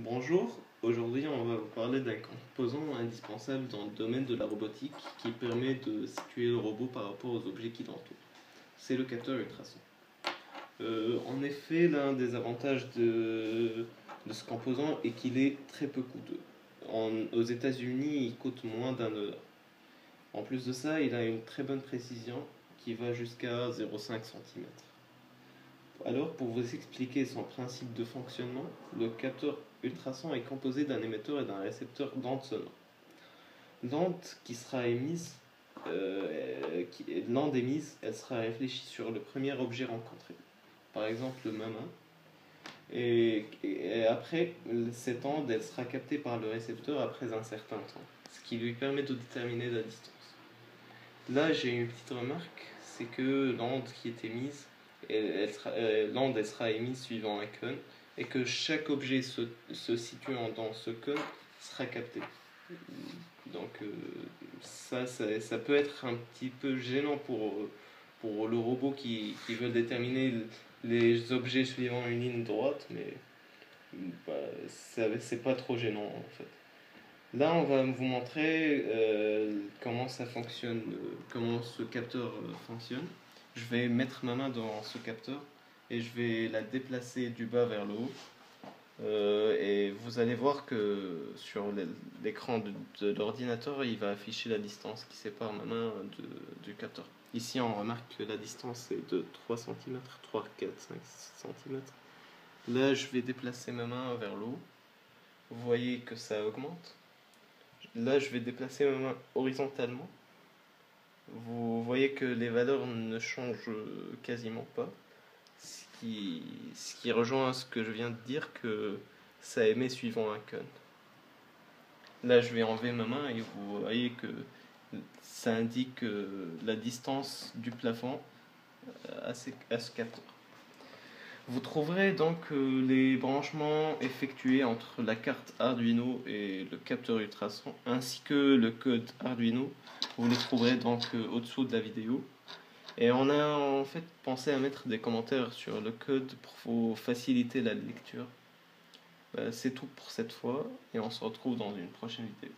Bonjour, aujourd'hui on va vous parler d'un composant indispensable dans le domaine de la robotique qui permet de situer le robot par rapport aux objets qui l'entourent. C'est le capteur ultrason. En effet, l'un des avantages de ce composant est qu'il est très peu coûteux. Aux États-Unis, il coûte moins d'1 $. En plus de ça, il a une très bonne précision qui va jusqu'à 0,5 cm. Alors, pour vous expliquer son principe de fonctionnement, le capteur ultrason est composé d'un émetteur et d'un récepteur d'ondes sonores. L'onde qui sera émise, l'onde émise, elle sera réfléchie sur le premier objet rencontré, par exemple ma main, et après, cette onde, elle sera captée par le récepteur après un certain temps, ce qui lui permet de déterminer la distance. Là, j'ai une petite remarque, c'est que l'onde qui est émise, l'onde elle sera émise suivant un cône et que chaque objet se situant dans ce cône sera capté. Donc ça peut être un petit peu gênant pour le robot qui veut déterminer les objets suivant une ligne droite, mais bah, c'est pas trop gênant en fait. Là, on va vous montrer comment ça fonctionne, comment ce capteur fonctionne. Je vais mettre ma main dans ce capteur et je vais la déplacer du bas vers le haut. Et vous allez voir que sur l'écran de l'ordinateur, il va afficher la distance qui sépare ma main du capteur. Ici, on remarque que la distance est de 3 cm, 3, 4, 5 cm. Là, je vais déplacer ma main vers le haut. Vous voyez que ça augmente. Là, je vais déplacer ma main horizontalement. Vous voyez que les valeurs ne changent quasiment pas. Ce qui rejoint ce que je viens de dire, que ça émet suivant un cône. Là, je vais enlever ma main et vous voyez que ça indique la distance du plafond à ce capteur. Vous trouverez donc les branchements effectués entre la carte Arduino et le capteur ultrason, ainsi que le code Arduino. Vous les trouverez donc au-dessous de la vidéo. Et on a en fait pensé à mettre des commentaires sur le code pour vous faciliter la lecture. C'est tout pour cette fois et on se retrouve dans une prochaine vidéo.